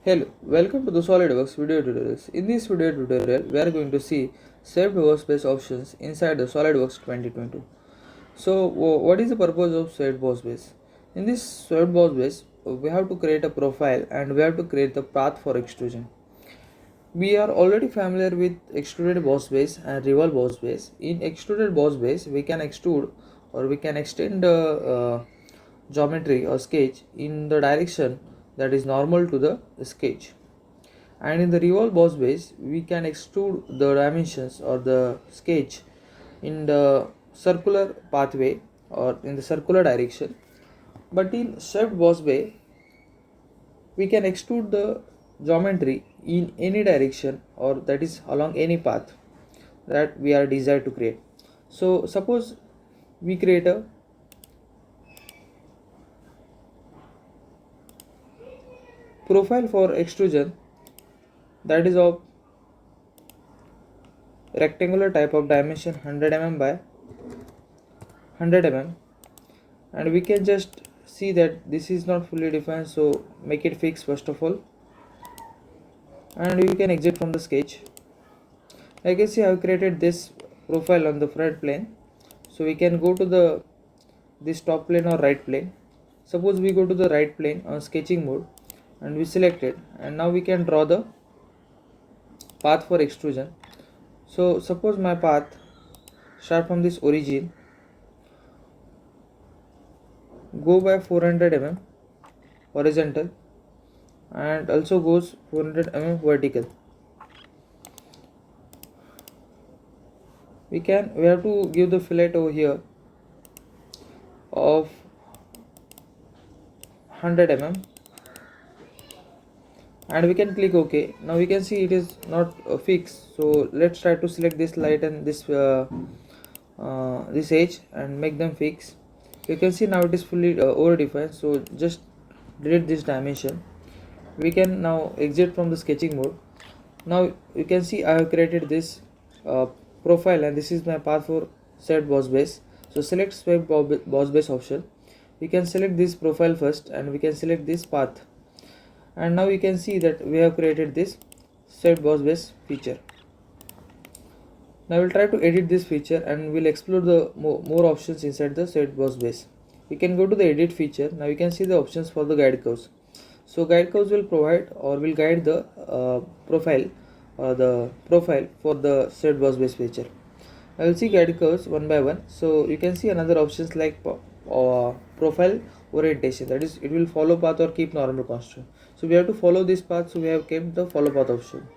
Hello, welcome to the SolidWorks video tutorials. In this video tutorial, we are going to see saved workspace options inside the SolidWorks 2022. So, what is the purpose of saved workspace? In this saved workspace, we have to create a profile and we have to create the path for extrusion. We are already familiar with extruded boss base and revolve boss base. In extruded boss base, we can extrude or we can extend the geometry or sketch in the direction that is normal to the sketch. And in the revolve boss base, we can extrude the dimensions or the sketch in the circular pathway or in the circular direction. But in swept boss bay, we can extrude the geometry in any direction or that is along any path that we are desired to create. So suppose we create a profile for extrusion that is of rectangular type of dimension 100 mm by 100 mm, and we can just see that this is not fully defined, so make it fixed first of all, and we can exit from the sketch. Like I see, I have created this profile on the front plane, so we can go to this top plane or right plane. Suppose we go to the right plane on sketching mode and we select it, and now we can draw the path for extrusion. So suppose my path start from this origin, go by 400 mm horizontal and also goes 400 mm vertical. We have to give the fillet over here of 100 mm and we can click OK. Now we can see it is not fixed, so let's try to select this light and this edge and make them fix. You can see now it is fully over defined, so just delete this dimension. We can now exit from the sketching mode. Now you can see I have created this profile and this is my path for set boss base. So select swipe boss base option. We can select this profile first and we can select this path, and now you can see that we have created this set boss base feature. Now we'll try to edit this feature and we'll explore the more options inside the set boss base. We can go to the edit feature. Now you can see the options for the guide curves. So guide curves will provide or will guide the profile or the profile for the set boss base feature. I will see guide curves one by one. So you can see another options like profile orientation, that is it will follow path or keep normal constant. So we have to follow this path, so we have kept the follow path option.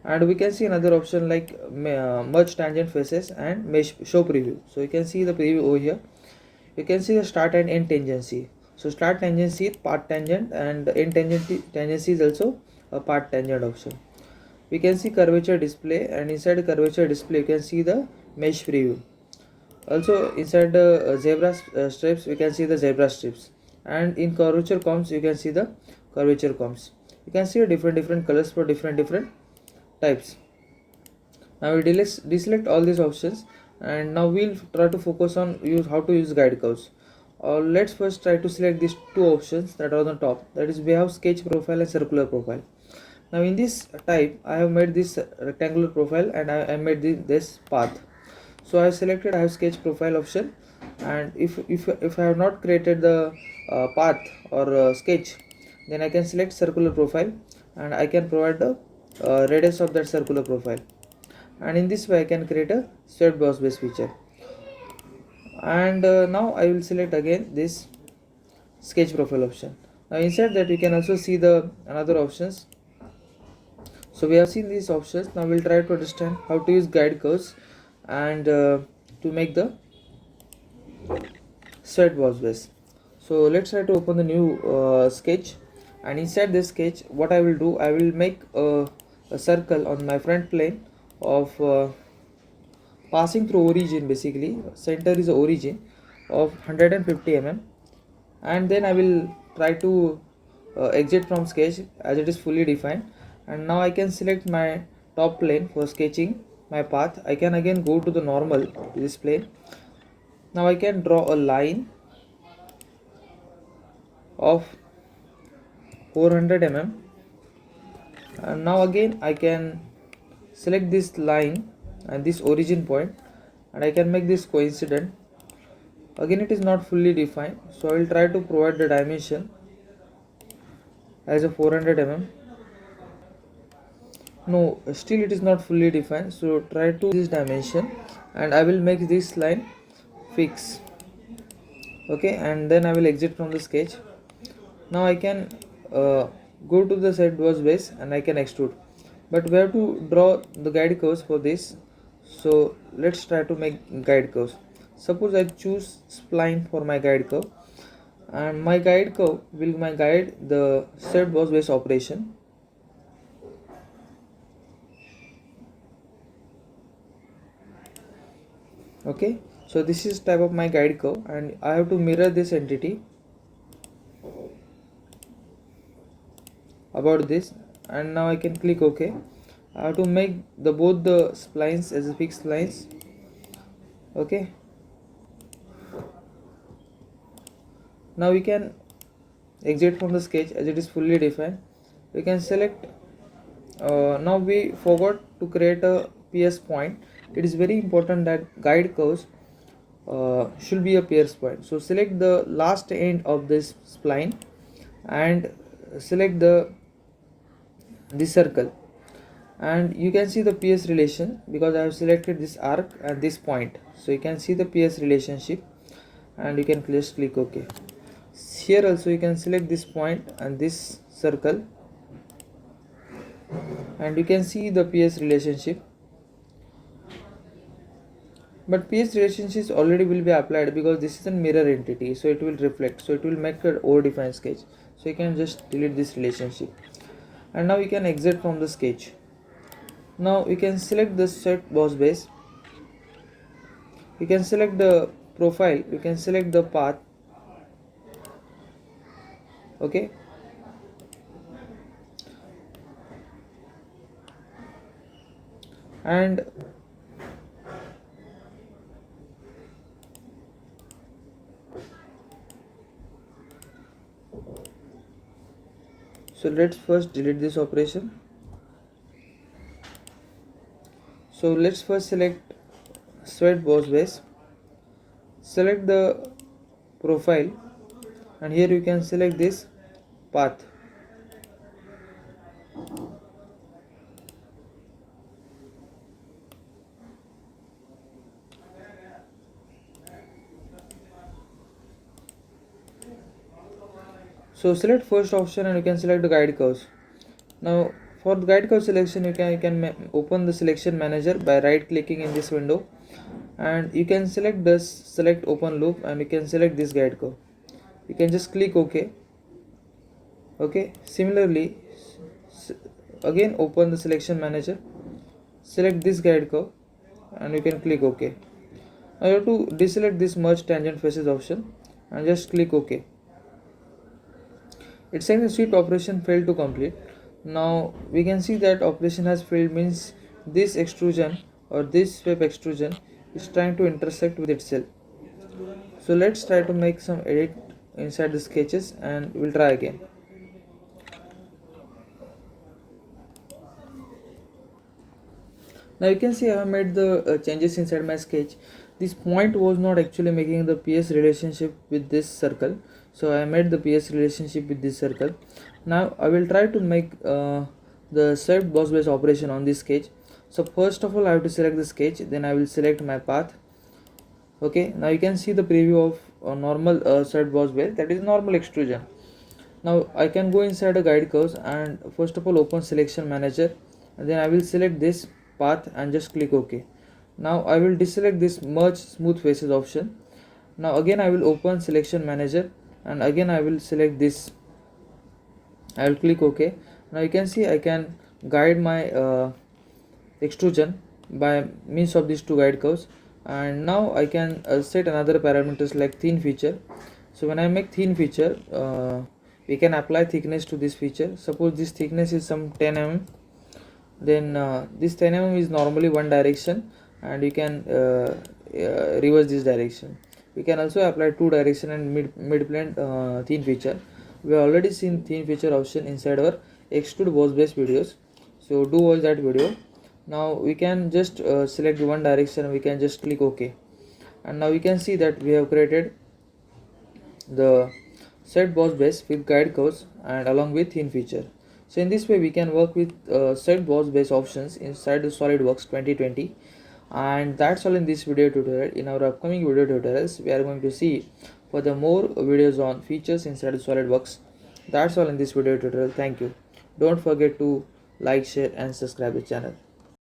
And we can see another option like merge tangent faces and mesh show preview. So you can see the preview over here. You can see the start and end tangency. So start tangency is part tangent and end tangency is also a part tangent option. We can see curvature display, and inside curvature display you can see the mesh preview. Also inside the zebra strips we can see the zebra strips, and in curvature comps you can see the curvature comps. You can see different colors for different types. Now we deselect all these options, and now we'll try to focus on how to use guide curves. Let's first try to select these two options that are on the top, that is we have sketch profile and circular profile. Now in this type I have made this rectangular profile and I made this path. So I have selected I have sketch profile option, and if I have not created the path or sketch, then I can select circular profile and I can provide the radius of that circular profile, and in this way I can create a swept boss base feature. And now I will select again this sketch profile option. Now inside that you can also see the another options. So we have seen these options. Now we'll try to understand how to use guide curves and to make the swept boss base. So let's try to open the new sketch, and inside this sketch what I will do, I will make a circle on my front plane of passing through origin. Basically center is the origin of 150 mm, and then I will try to exit from sketch as it is fully defined. And now I can select my top plane for sketching my path. I can again go to the normal this plane. Now I can draw a line of 400 mm And now again I can select this line and this origin point, and I can make this coincident. Again it is not fully defined, so I will try to provide the dimension as a 400 mm. No, still it is not fully defined, so try to this dimension, and I will make this line fix. Okay, and then I will exit from the sketch. Now I can go to the set boss base and I can extrude, but we have to draw the guide curves for this. So let's try to make guide curves. Suppose I choose spline for my guide curve, and my guide curve will guide the set boss base operation. Okay, so this is type of my guide curve, and I have to mirror this entity about this, and now I can click OK. I have to make the both the splines as a fixed lines. Okay, now we can exit from the sketch as it is fully defined. We can select now we forgot to create a pierce point. It is very important that guide curves should be a pierce point. So select the last end of this spline and select this circle, and you can see the PS relation because I have selected this arc and this point. So you can see the PS relationship, and you can just click OK. Here also you can select this point and this circle, and you can see the PS relationship. But PS relationships already will be applied because this is a mirror entity, so it will reflect, so it will make an overdefined sketch. So you can just delete this relationship, and now you can exit from the sketch. Now you can select the set boss base, you can select the profile, you can select the path. Okay, and so let's first delete this operation. So let's first select set boss base, select the profile, and here you can select this path. So select first option and you can select the guide curves. Now for the guide curve selection, you can open the selection manager by right clicking in this window, and you can select this select open loop, and you can select this guide curve. You can just click OK. Okay, similarly again open the selection manager, select this guide curve, and you can click OK. Now you have to deselect this merge tangent faces option and just click OK. It's saying the sweep operation failed to complete. Now we can see that operation has failed means this extrusion or this sweep extrusion is trying to intersect with itself. So let's try to make some edit inside the sketches and we'll try again. Now you can see I have made the changes inside my sketch. This point was not actually making the PS relationship with this circle, so I made the PS relationship with this circle. Now I will try to make the swept boss base operation on this sketch. So first of all I have to select the sketch, then I will select my path. Okay, now you can see the preview of a normal swept boss base, that is normal extrusion. Now I can go inside the guide curves and first of all open selection manager, and then I will select this path and just click OK. Now I will deselect this merge smooth faces option. Now again I will open selection manager and again I will select this. I will click OK. Now you can see I can guide my extrusion by means of these two guide curves, and now I can set another parameters like thin feature. So when I make thin feature, we can apply thickness to this feature. Suppose this thickness is some 10 mm, then this 10 mm is normally one direction, and you can reverse this direction. We can also apply two direction and mid plane thin feature. We have already seen thin feature option inside our extrude boss base videos. So do watch that video. Now we can just select one direction, we can just click OK, and now we can see that we have created the set boss base with guide curves and along with thin feature. So in this way we can work with set boss base options inside the SolidWorks 2020. And that's all in this video tutorial. In our upcoming video tutorials we are going to see for the more videos on features inside SolidWorks. That's all in this video tutorial. Thank you. Don't forget to like, share and subscribe the channel.